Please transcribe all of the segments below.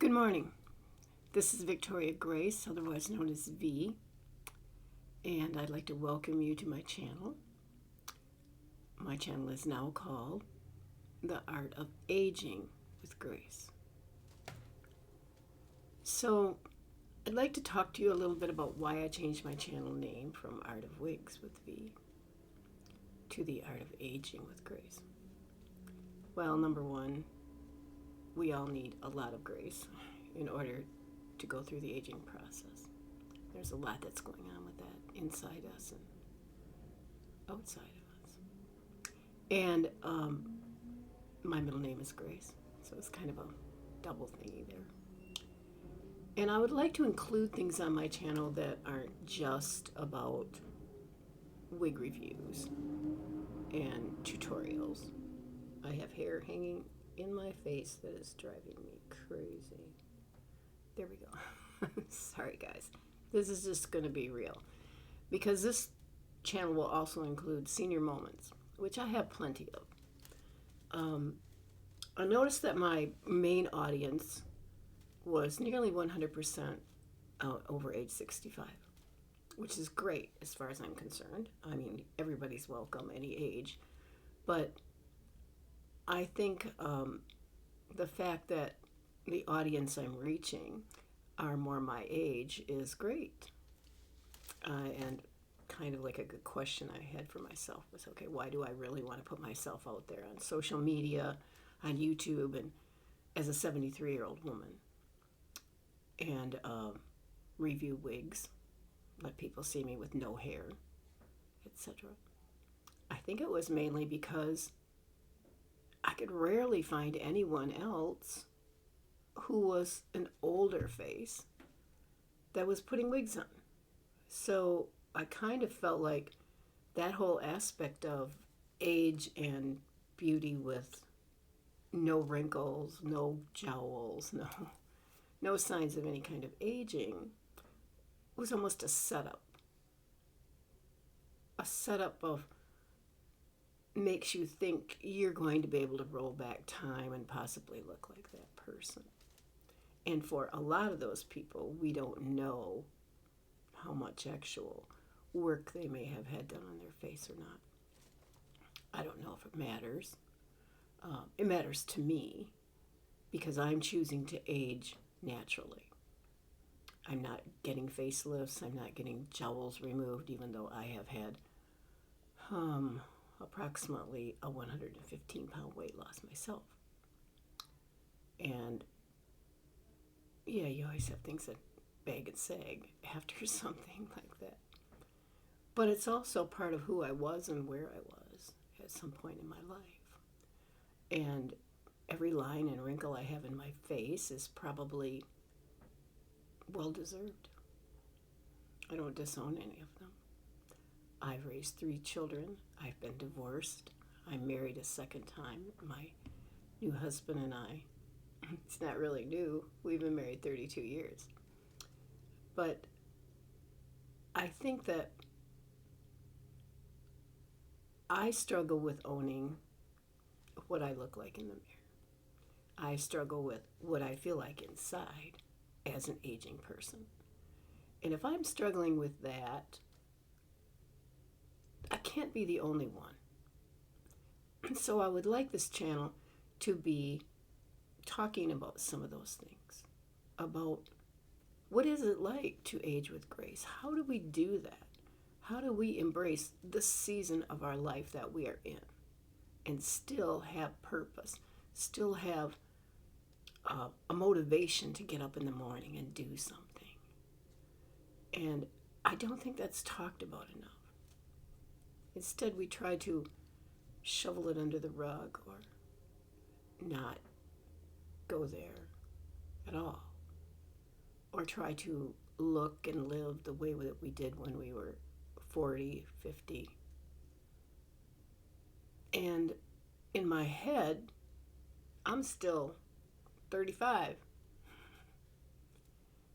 Good morning. This is Victoria Grace, otherwise known as V, and I'd like to welcome you to my channel. My channel is now called The Art of Aging with Grace. So, I'd like to talk to you a little bit about why I changed my channel name from Art of Wigs with V to The Art of Aging with Grace. Well, number one, we all need a lot of grace in order to go through the aging process. There's a lot that's going on with that inside us and outside of us. And my middle name is Grace, so it's kind of a double thingy there. And I would like to include things on my channel that aren't just about wig reviews and tutorials. I have hair hanging in my face that is driving me crazy. There we go. Sorry guys. This is just going to be real. Because this channel will also include senior moments, which I have plenty of. I noticed that my main audience was nearly 100% over age 65, which is great as far as I'm concerned. I mean, everybody's welcome, any age. But I think the fact that the audience I'm reaching are more my age is great. And kind of like a good question I had for myself was, okay, why do I really want to put myself out there on social media, on YouTube, and as a 73-year-old woman, and review wigs, let people see me with no hair, etc. I think it was mainly because I could rarely find anyone else who was an older face that was putting wigs on. So I kind of felt like that whole aspect of age and beauty with no wrinkles, no jowls, no signs of any kind of aging was almost a setup. A setup of makes you think you're going to be able to roll back time and possibly look like that person. And for a lot of those people, we don't know how much actual work they may have had done on their face or not. I don't know if it matters. It matters to me because I'm choosing to age naturally. I'm not getting facelifts. I'm not getting jowls removed, even though I have had approximately a 115-pound weight loss myself. And yeah, you always have things that bag and sag after something like that. But it's also part of who I was and where I was at some point in my life. And every line and wrinkle I have in my face is probably well-deserved. I don't disown any of them. I've raised 3 children. I've been divorced. I'm married a second time. My new husband and I, it's not really new. We've been married 32 years. But I think that I struggle with owning what I look like in the mirror. I struggle with what I feel like inside as an aging person. And if I'm struggling with that, I can't be the only one. So I would like this channel to be talking about some of those things, about what is it like to age with grace? How do we do that? How do we embrace the season of our life that we are in and still have purpose, still have a motivation to get up in the morning and do something? And I don't think that's talked about enough. Instead, we try to shovel it under the rug or not go there at all. Or try to look and live the way that we did when we were 40, 50. And in my head, I'm still 35.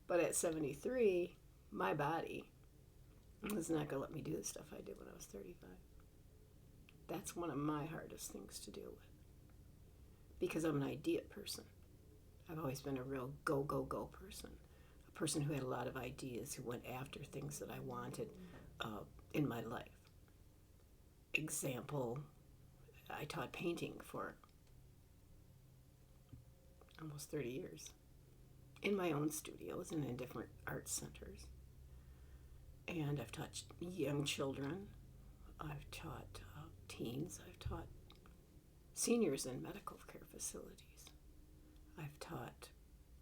But at 73, my body is not going to let me do the stuff I did when I was 35. That's one of my hardest things to deal with. Because I'm an idea person. I've always been a real go, go, go person. A person who had a lot of ideas, who went after things that I wanted in my life. Example, I taught painting for almost 30 years in my own studios and in different art centers. And I've taught young children, I've taught teens, I've taught seniors in medical care facilities. I've taught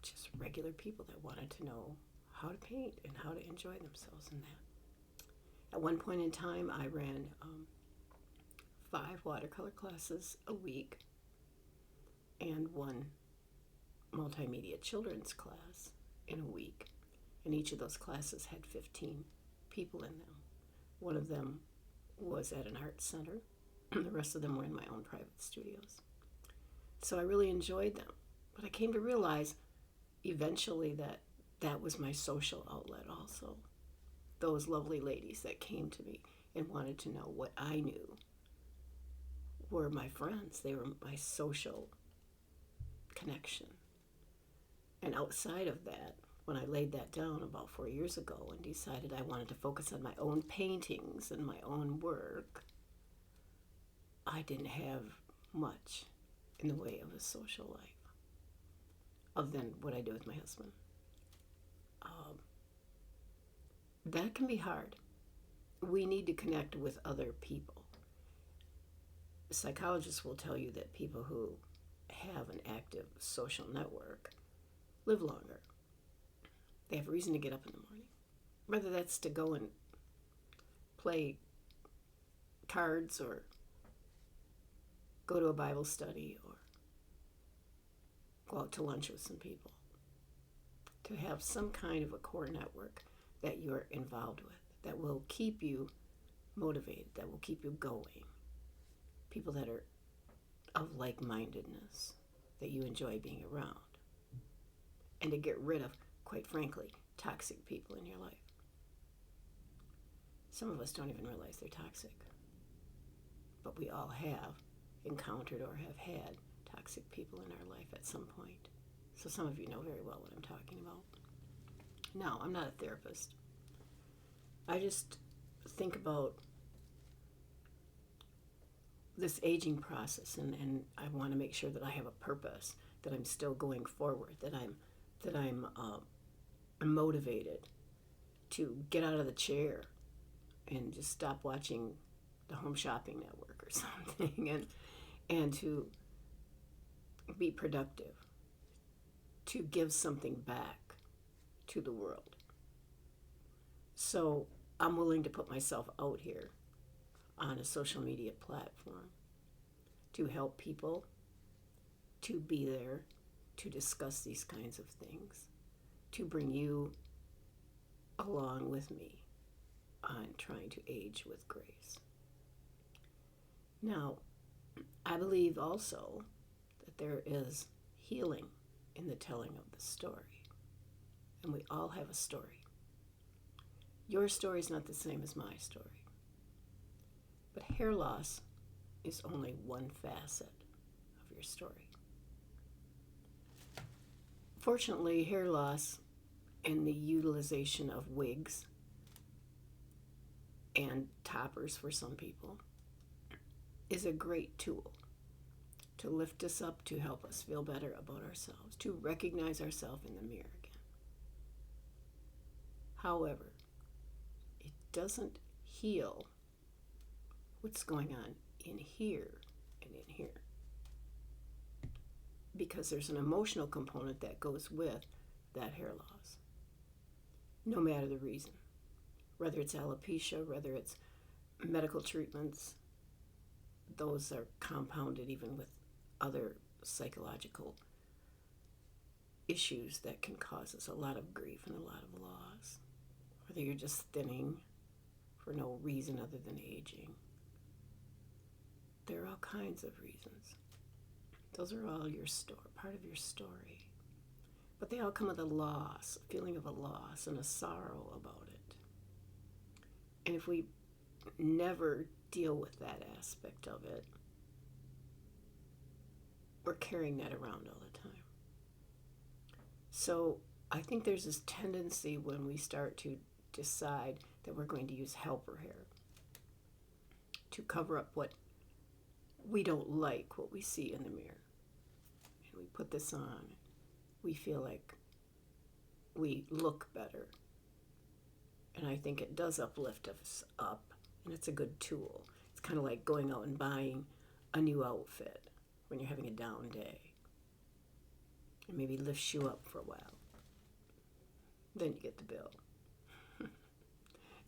just regular people that wanted to know how to paint and how to enjoy themselves in that. At one point in time, I ran 5 watercolor classes a week and 1 multimedia children's class in a week. And each of those classes had 15 people in them. One of them was at an art center. The rest of them were in my own private studios. So I really enjoyed them. But I came to realize eventually that that was my social outlet also. Those lovely ladies that came to me and wanted to know what I knew were my friends. They were my social connection. And outside of that, when I laid that down about 4 years ago and decided I wanted to focus on my own paintings and my own work, I didn't have much in the way of a social life other than what I do with my husband. That can be hard. We need to connect with other people. Psychologists will tell you that people who have an active social network live longer. They have a reason to get up in the morning, whether that's to go and play cards or go to a Bible study or go out to lunch with some people. To have some kind of a core network that you're involved with, that will keep you motivated, that will keep you going. People that are of like-mindedness, that you enjoy being around. And to get rid of, quite frankly, toxic people in your life. Some of us don't even realize they're toxic. But we all have encountered or have had toxic people in our life at some point. So some of you know very well what I'm talking about. No, I'm not a therapist. I just think about this aging process, and I want to make sure that I have a purpose, that I'm still going forward, that I'm motivated to get out of the chair and just stop watching the Home Shopping Network or something, and to be productive, to give something back to the world. So I'm willing to put myself out here on a social media platform to help people, to be there, to discuss these kinds of things, to bring you along with me on trying to age with grace. Now, I believe also that there is healing in the telling of the story. And we all have a story. Your story is not the same as my story. But hair loss is only one facet of your story. Fortunately, hair loss and the utilization of wigs and toppers for some people is a great tool to lift us up, to help us feel better about ourselves, to recognize ourselves in the mirror again. However, it doesn't heal what's going on in here and in here, because there's an emotional component that goes with that hair loss, no matter the reason. Whether it's alopecia, whether it's medical treatments, those are compounded even with other psychological issues that can cause us a lot of grief and a lot of loss. Whether you're just thinning for no reason other than aging. There are all kinds of reasons. Those are all your story, part of your story. But they all come with a loss, a feeling of a loss and a sorrow about it. And if we never deal with that aspect of it, we're carrying that around all the time. So I think there's this tendency when we start to decide that we're going to use helper hair to cover up what we don't like, what we see in the mirror. And we put this on. We feel like we look better. And I think it does uplift us up, and it's a good tool. It's kind of like going out and buying a new outfit when you're having a down day. It maybe lifts you up for a while. Then you get the bill.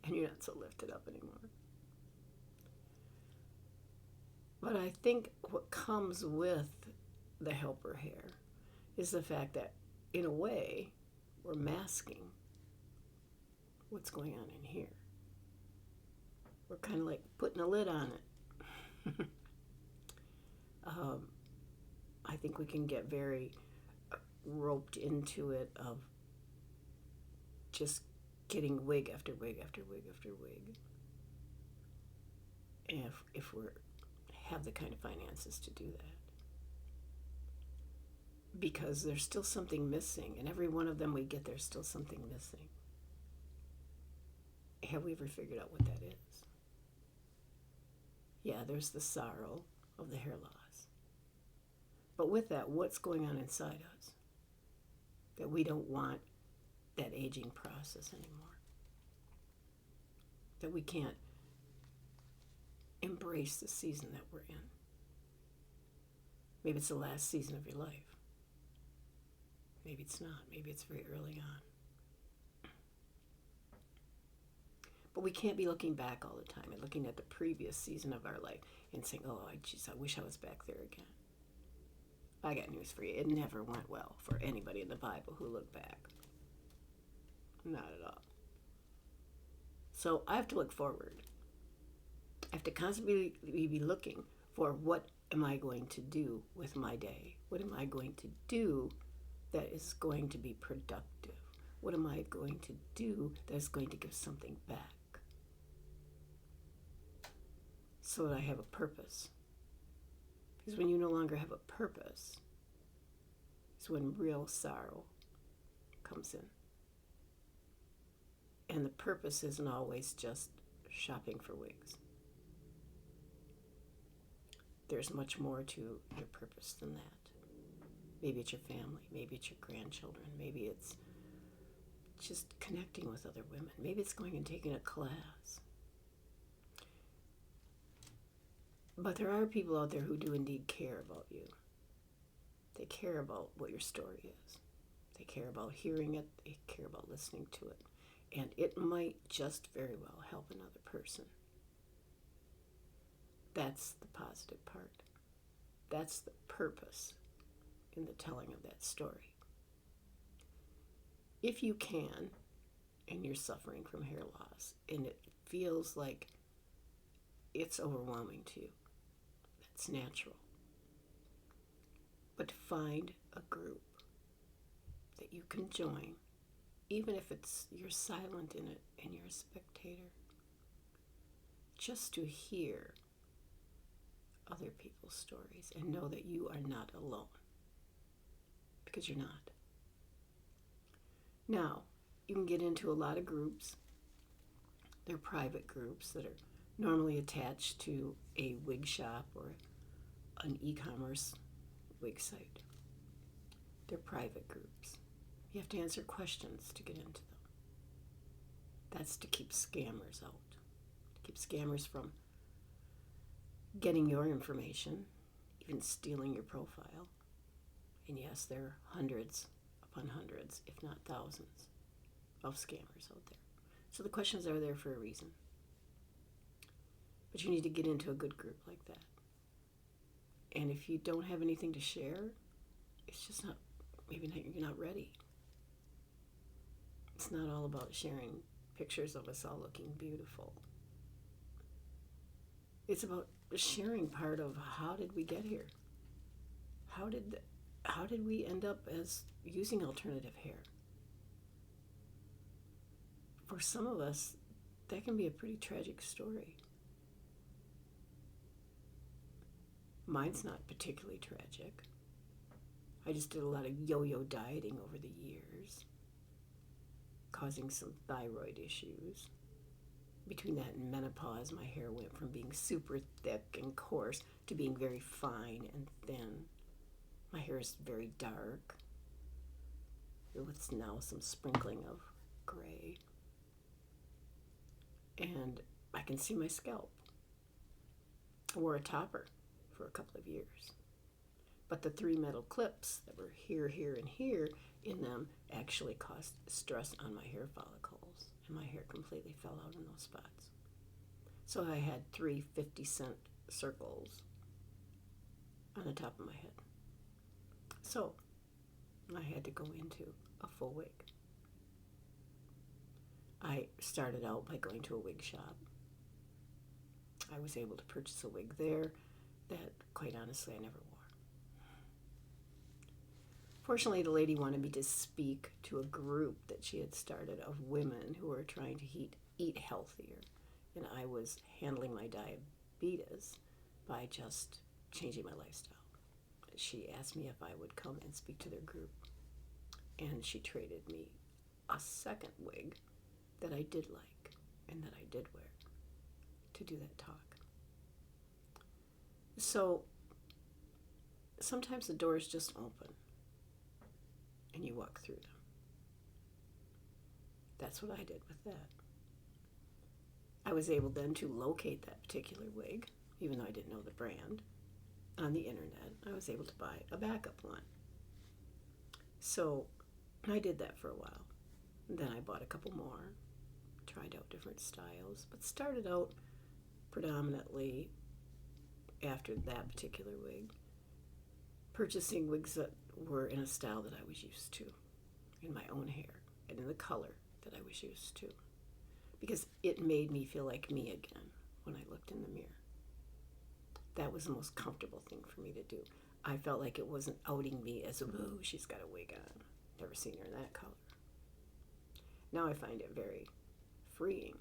And you're not so lifted up anymore. But I think what comes with the helper hair is the fact that, in a way, we're masking what's going on in here. We're kind of like putting a lid on it. I think we can get very roped into it of just getting wig after wig after wig after wig. And if we have the kind of finances to do that. Because there's still something missing, and every one of them we get, there's still something missing. Have we ever figured out what that is? Yeah, there's the sorrow of the hair loss. But with that, what's going on inside us? That we don't want that aging process anymore. That we can't embrace the season that we're in. Maybe it's the last season of your life. Maybe it's not. Maybe it's very early on. But we can't be looking back all the time and looking at the previous season of our life and saying, oh, geez, I wish I was back there again. I got news for you. It never went well for anybody in the Bible who looked back. Not at all. So I have to look forward. I have to constantly be looking for what am I going to do with my day? What am I going to do that is going to be productive? What am I going to do that is going to give something back? So that I have a purpose. Because when you no longer have a purpose, is when real sorrow comes in. And the purpose isn't always just shopping for wigs. There's much more to your purpose than that. Maybe it's your family. Maybe it's your grandchildren. Maybe it's just connecting with other women. Maybe it's going and taking a class. But there are people out there who do indeed care about you. They care about what your story is. They care about hearing it. They care about listening to it. And it might just very well help another person. That's the positive part. That's the purpose in the telling of that story. If you can, and you're suffering from hair loss, and it feels like it's overwhelming to you, that's natural. But find a group that you can join, even if you're silent in it and you're a spectator, just to hear other people's stories and know that you are not alone, because you're not. Now, you can get into a lot of groups. They're private groups that are normally attached to a wig shop or an e-commerce wig site. They're private groups. You have to answer questions to get into them. That's to keep scammers out, to keep scammers from getting your information, even stealing your profile. And yes, there are hundreds upon hundreds, if not thousands, of scammers out there. So the questions are there for a reason. But you need to get into a good group like that. And if you don't have anything to share, it's just not, you're not ready. It's not all about sharing pictures of us all looking beautiful. It's about sharing part of how did we get here? How did we end up as using alternative hair? For some of us, that can be a pretty tragic story. Mine's not particularly tragic. I just did a lot of yo-yo dieting over the years, causing some thyroid issues. Between that and menopause, my hair went from being super thick and coarse to being very fine and thin. My hair is very dark, with now some sprinkling of gray. And I can see my scalp. I wore a topper for a couple of years. But the 3 metal clips that were here, here, and here in them actually caused stress on my hair follicles, and my hair completely fell out in those spots. So I had 3 50-cent circles on the top of my head. So I had to go into a full wig. I started out by going to a wig shop. I was able to purchase a wig there that, quite honestly, I never wore. Fortunately, the lady wanted me to speak to a group that she had started of women who were trying to eat healthier. And I was handling my diabetes by just changing my lifestyle. She asked me if I would come and speak to their group. And she traded me a second wig that I did like and that I did wear to do that talk. So sometimes the doors just open and you walk through them. That's what I did with that. I was able then to locate that particular wig, even though I didn't know the brand, on the internet. I was able to buy a backup one. So I did that for a while. Then I bought a couple more, tried out different styles, but started out predominantly after that particular wig, purchasing wigs that were in a style that I was used to, in my own hair, and in the color that I was used to, because it made me feel like me again when I looked in the mirror. That was the most comfortable thing for me to do. I felt like it wasn't outing me as, oh, she's got a wig on. Never seen her in that color. Now I find it very freeing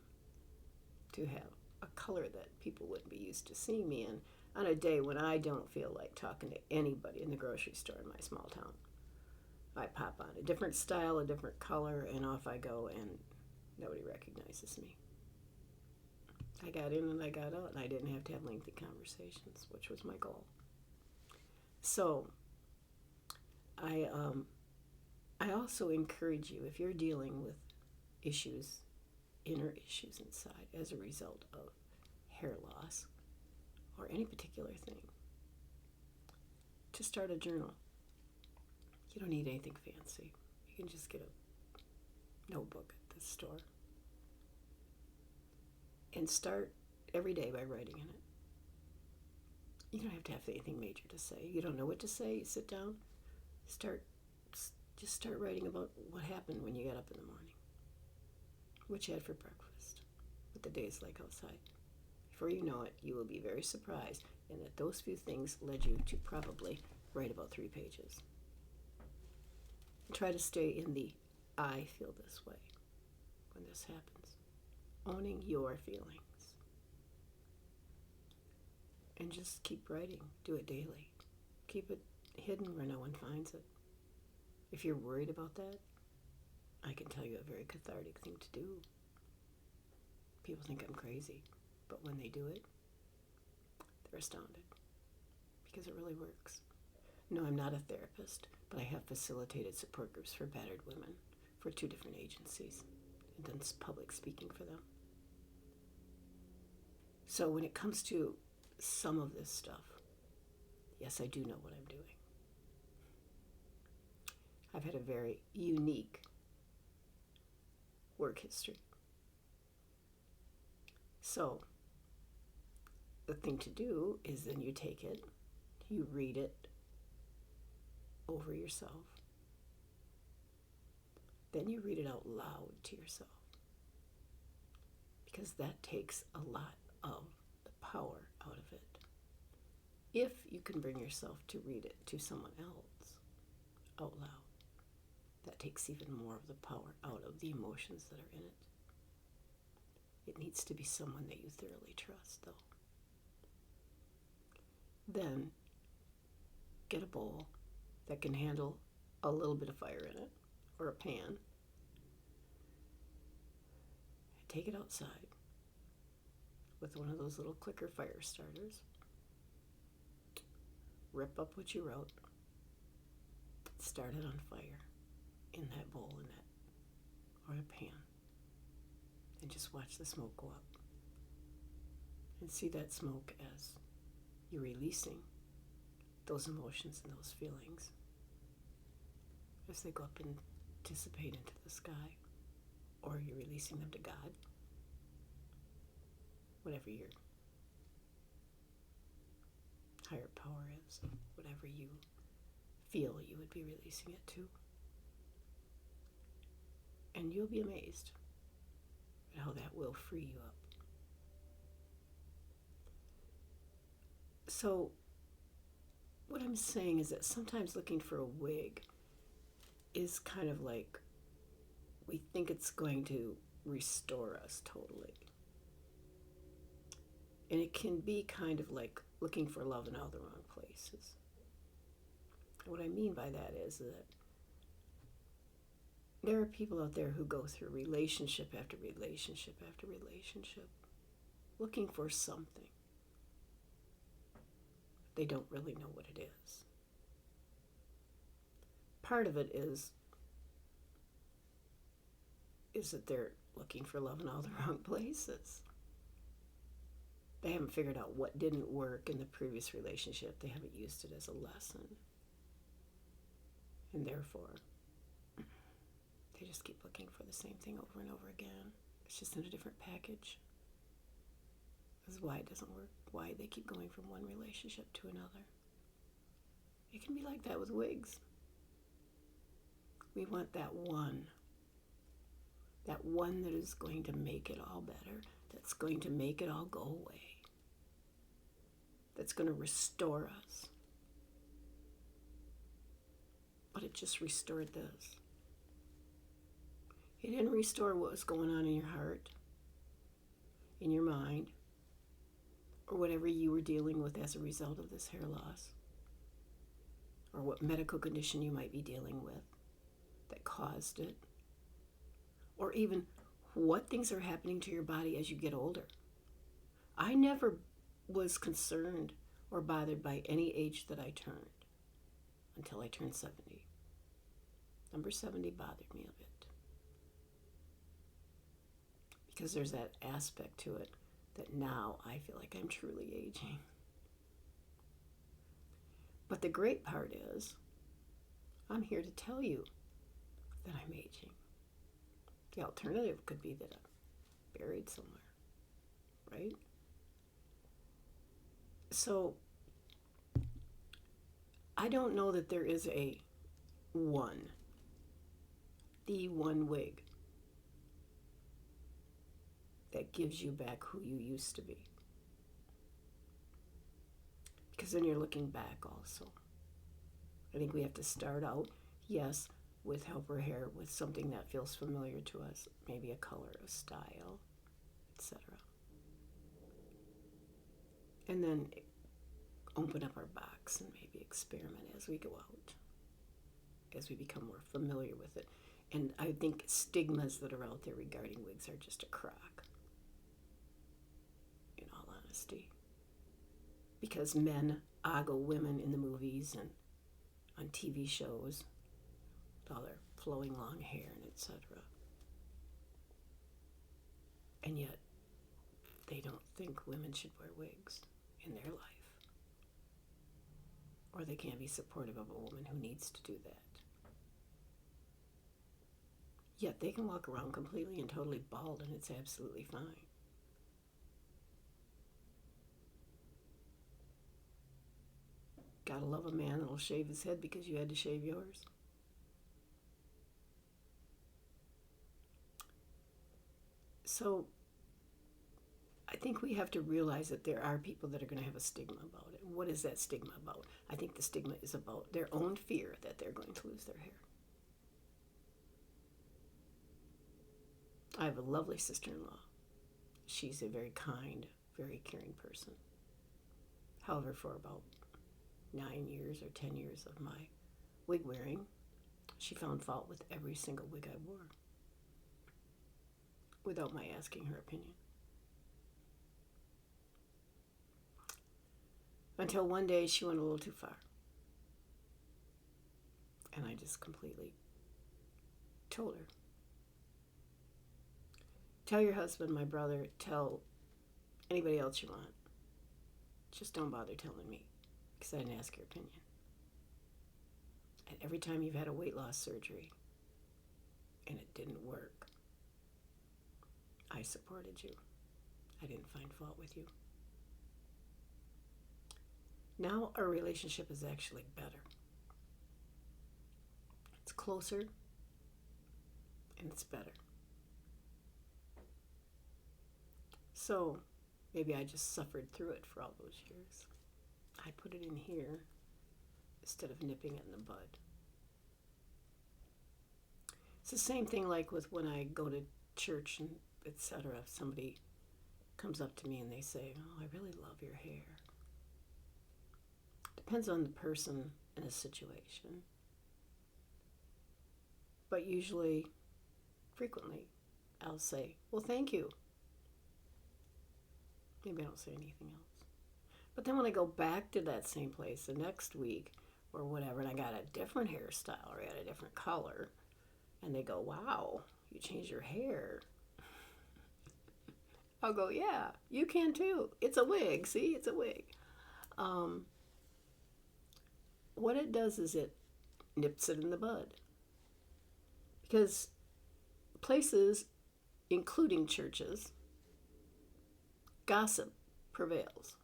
to have a color that people wouldn't be used to seeing me in on a day when I don't feel like talking to anybody in the grocery store in my small town. I pop on a different style, a different color, and off I go, and nobody recognizes me. I got in and I got out, and I didn't have to have lengthy conversations, which was my goal. So I also encourage you, if you're dealing with issues, inner issues inside as a result of hair loss or any particular thing, to start a journal. You don't need anything fancy. You can just get a notebook at the store and start every day by writing in it. You don't have to have anything major to say. You don't know what to say, you sit down, just start writing about what happened when you got up in the morning, what you had for breakfast, what the day's like outside. Before you know it, you will be very surprised, and that those few things led you to probably write about 3 pages. And try to stay in the I feel this way when this happens. Owning your feelings. And just keep writing. Do it daily. Keep it hidden where no one finds it. If you're worried about that, I can tell you a very cathartic thing to do. People think I'm crazy, but when they do it, they're astounded, because it really works. No, I'm not a therapist, but I have facilitated support groups for battered women for 2 different agencies and done public speaking for them. So when it comes to some of this stuff, yes, I do know what I'm doing. I've had a very unique work history. So the thing to do is then you take it, you read it over yourself, then you read it out loud to yourself, because that takes a lot of the power out of it. If you can bring yourself to read it to someone else out loud, that takes even more of the power out of the emotions that are in it. It needs to be someone that you thoroughly trust, though. Then get a bowl that can handle a little bit of fire in it, or a pan. Take it outside with one of those little clicker fire starters. Rip up what you wrote. Start it on fire in that bowl, in that, or a pan. And just watch the smoke go up. And see that smoke as you're releasing those emotions and those feelings as they go up and dissipate into the sky, or you're releasing them to God, whatever your higher power is, whatever you feel you would be releasing it to. And you'll be amazed at how that will free you up. So what I'm saying is that sometimes looking for a wig is kind of like we think it's going to restore us totally. And it can be kind of like looking for love in all the wrong places. And what I mean by that is that there are people out there who go through relationship after relationship after relationship looking for something. They don't really know what it is. Part of it is that they're looking for love in all the wrong places. They haven't figured out what didn't work in the previous relationship. They haven't used it as a lesson. And therefore, they just keep looking for the same thing over and over again. It's just in a different package. This is why it doesn't work, why they keep going from one relationship to another. It can be like that with wigs. We want that one that is going to make it all better, that's going to make it all go away, that's going to restore us. But it just restored this. It didn't restore what was going on in your heart, in your mind, or whatever you were dealing with as a result of this hair loss, or what medical condition you might be dealing with that caused it, or even what things are happening to your body as you get older. I never was concerned or bothered by any age that I turned until I turned 70. Number 70 bothered me a bit, because there's that aspect to it that now I feel like I'm truly aging. But the great part is, I'm here to tell you that I'm aging. The alternative could be that I'm buried somewhere, right? So, I don't know that there is the one wig that gives you back who you used to be. Because then you're looking back also. I think we have to start out, yes, with helper hair, with something that feels familiar to us, maybe a color, a style, etc. And then open up our box and maybe experiment as we go out, as we become more familiar with it. And I think stigmas that are out there regarding wigs are just a crock, in all honesty. Because men ogle women in the movies and on TV shows with all their flowing long hair and etc. And yet they don't think women should wear wigs in their life. Or they can't be supportive of a woman who needs to do that. Yet they can walk around completely and totally bald and it's absolutely fine. Gotta love a man that'll shave his head because you had to shave yours. So I think we have to realize that there are people that are going to have a stigma about it. What is that stigma about? I think the stigma is about their own fear that they're going to lose their hair. I have a lovely sister-in-law. She's a very kind, very caring person. However, for about 9 years or 10 years of my wig wearing, she found fault with every single wig I wore without my asking her opinion. Until one day she went a little too far. And I just completely told her, tell your husband, my brother, tell anybody else you want. Just don't bother telling me, because I didn't ask your opinion. And every time you've had a weight loss surgery and it didn't work, I supported you. I didn't find fault with you. Now our relationship is actually better. It's closer and it's better. So maybe I just suffered through it for all those years. I put it in here instead of nipping it in the bud. It's the same thing like with when I go to church and etc. If somebody comes up to me and they say, oh, I really love your hair. Depends on the person and the situation. But usually, frequently, I'll say, well, thank you. Maybe I don't say anything else. But then when I go back to that same place the next week or whatever, and I got a different hairstyle or I got a different color, and they go, wow, you changed your hair. I'll go, yeah, you can too. It's a wig. See, it's a wig. What it does is it nips it in the bud. Because places, including churches, gossip prevails.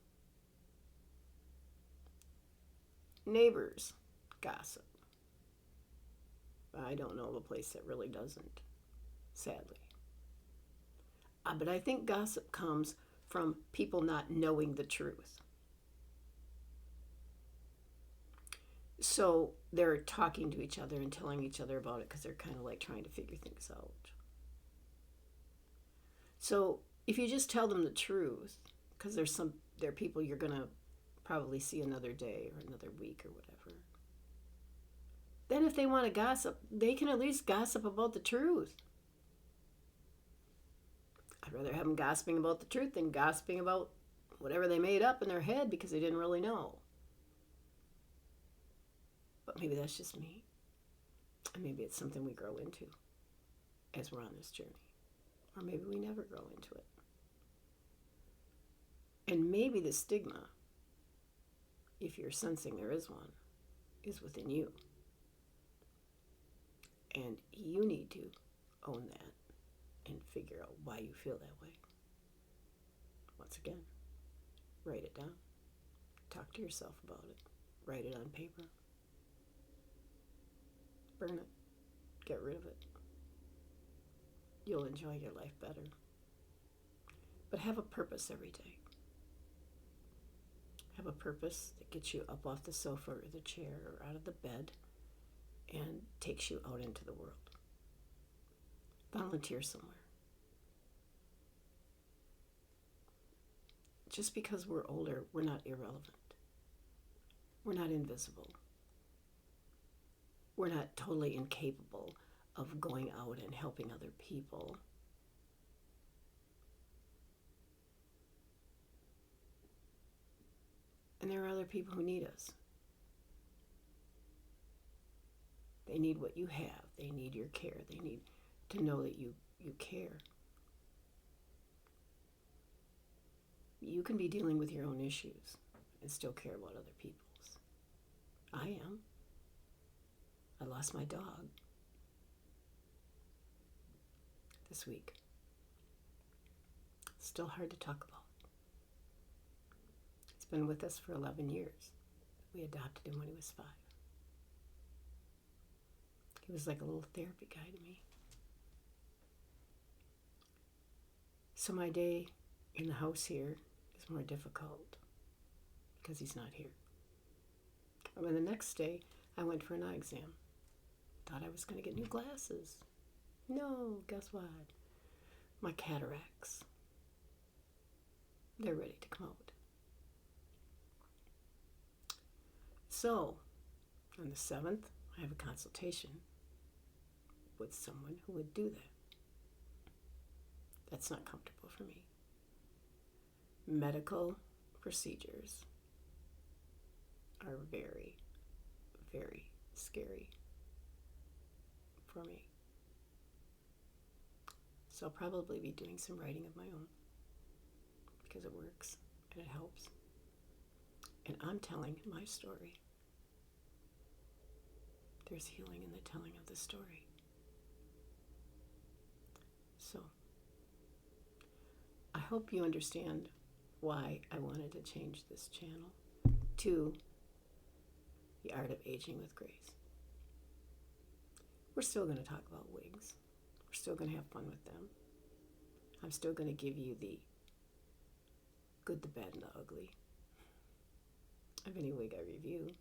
Neighbors gossip. I don't know of a place that really doesn't, sadly. But I think gossip comes from people not knowing the truth. So they're talking to each other and telling each other about it because they're kind of like trying to figure things out. So if you just tell them the truth, because there are people you're going to probably see another day or another week or whatever, then if they want to gossip, they can at least gossip about the truth. I'd rather have them gossiping about the truth than gossiping about whatever they made up in their head because they didn't really know. But maybe that's just me. And maybe it's something we grow into as we're on this journey. Or maybe we never grow into it. And maybe the stigma, if you're sensing there is one, is within you. And you need to own that and figure out why you feel that way. Once again, write it down. Talk to yourself about it. Write it on paper. Burn it. Get rid of it. You'll enjoy your life better. But have a purpose every day. Have a purpose that gets you up off the sofa or the chair or out of the bed and takes you out into the world. Volunteer somewhere. Just because we're older, we're not irrelevant. We're not invisible. We're not totally incapable of going out and helping other people. And there are other people who need us. They need what you have. They need your care. They need to know that you care. You can be dealing with your own issues and still care about other people's. I am. I lost my dog this week. Still hard to talk about. It's been with us for 11 years. We adopted him when he was 5. He was like a little therapy guy to me. So my day in the house here is more difficult because he's not here. And then the next day, I went for an eye exam. Thought I was going to get new glasses. No, guess what? My cataracts. They're ready to come out. So, on the 7th, I have a consultation with someone who would do that. That's not comfortable for me. Medical procedures are very, very scary for me. So I'll probably be doing some writing of my own because it works and it helps. And I'm telling my story. There's healing in the telling of the story. So I hope you understand why I wanted to change this channel to The Art of Aging with Grace. We're still going to talk about wigs. We're still going to have fun with them. I'm still going to give you the good, the bad, and the ugly of any wig I review.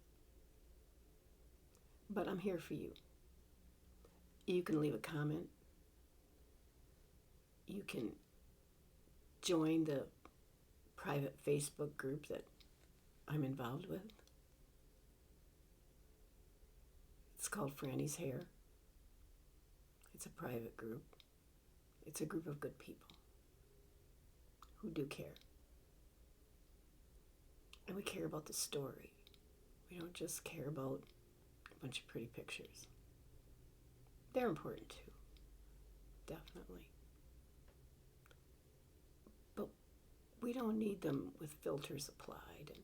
But I'm here for you. You can leave a comment. You can join the private Facebook group that I'm involved with. It's called Franny's Hair. It's a private group. It's a group of good people who do care. And we care about the story. We don't just care about a bunch of pretty pictures. They're important too, definitely. But we don't need them with filters applied, and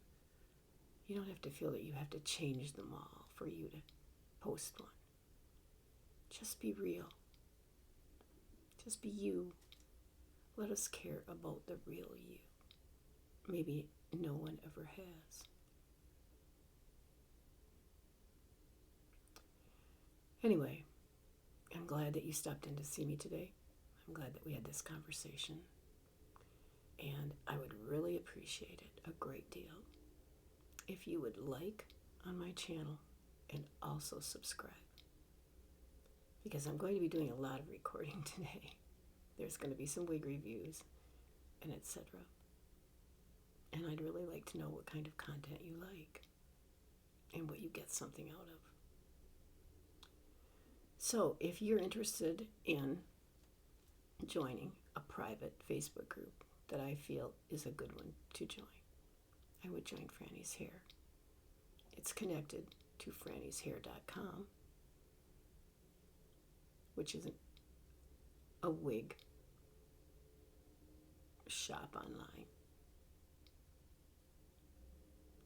you don't have to feel that you have to change them all for you to post one. Just be real. Just be you. Let us care about the real you. Maybe no one ever has. Anyway, I'm glad that you stopped in to see me today. I'm glad that we had this conversation. And I would really appreciate it a great deal if you would like on my channel and also subscribe. Because I'm going to be doing a lot of recording today. There's going to be some wig reviews and etc. And I'd really like to know what kind of content you like and what you get something out of. So if you're interested in joining a private Facebook group that I feel is a good one to join, I would join Franny's Hair. It's connected to frannyshair.com, which is a wig shop online.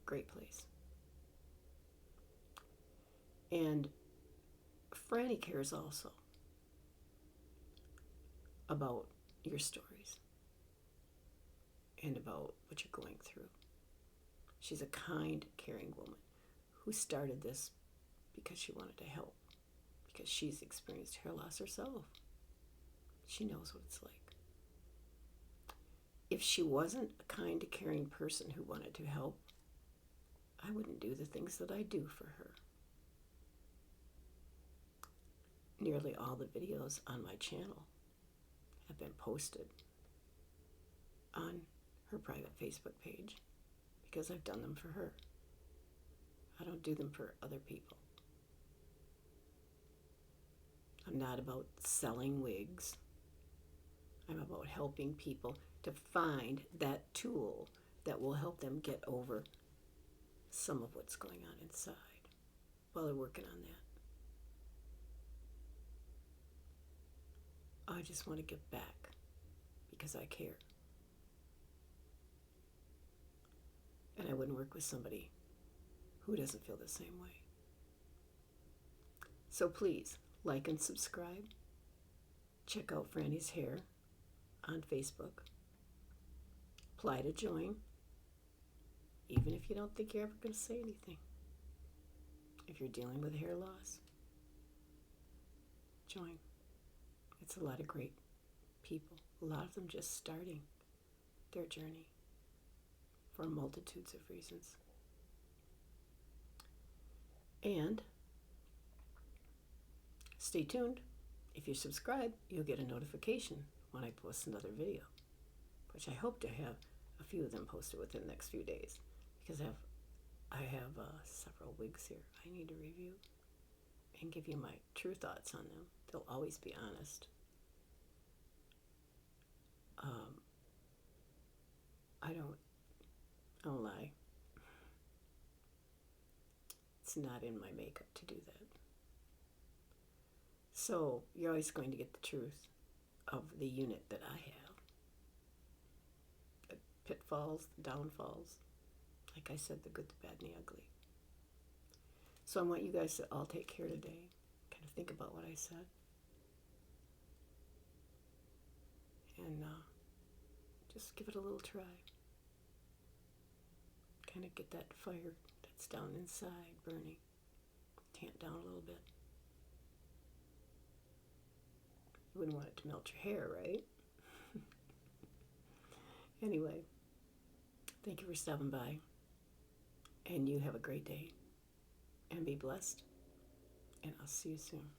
Great place. And Franny cares also about your stories and about what you're going through. She's a kind, caring woman who started this because she wanted to help, because she's experienced hair loss herself. She knows what it's like. If she wasn't a kind, caring person who wanted to help, I wouldn't do the things that I do for her. Nearly all the videos on my channel have been posted on her private Facebook page because I've done them for her. I don't do them for other people. I'm not about selling wigs. I'm about helping people to find that tool that will help them get over some of what's going on inside while they're working on that. I just want to give back because I care. And I wouldn't work with somebody who doesn't feel the same way. So please, like and subscribe. Check out Franny's Hair on Facebook. Apply to join, even if you don't think you're ever going to say anything. If you're dealing with hair loss, join. It's a lot of great people, a lot of them just starting their journey for multitudes of reasons. And stay tuned. If you subscribe, you'll get a notification when I post another video, which I hope to have a few of them posted within the next few days, because I have several wigs here I need to review. and give you my true thoughts on them. They'll always be honest. I don't lie. It's not in my makeup to do that. So you're always going to get the truth of the unit that I have. The pitfalls, the downfalls. Like I said, the good, the bad, and the ugly. So I want you guys to all take care today. Kind of think about what I said. And just give it a little try. Kind of get that fire that's down inside burning. Tamp down a little bit. You wouldn't want it to melt your hair, right? Anyway, thank you for stopping by. And you have a great day. And be blessed. And I'll see you soon.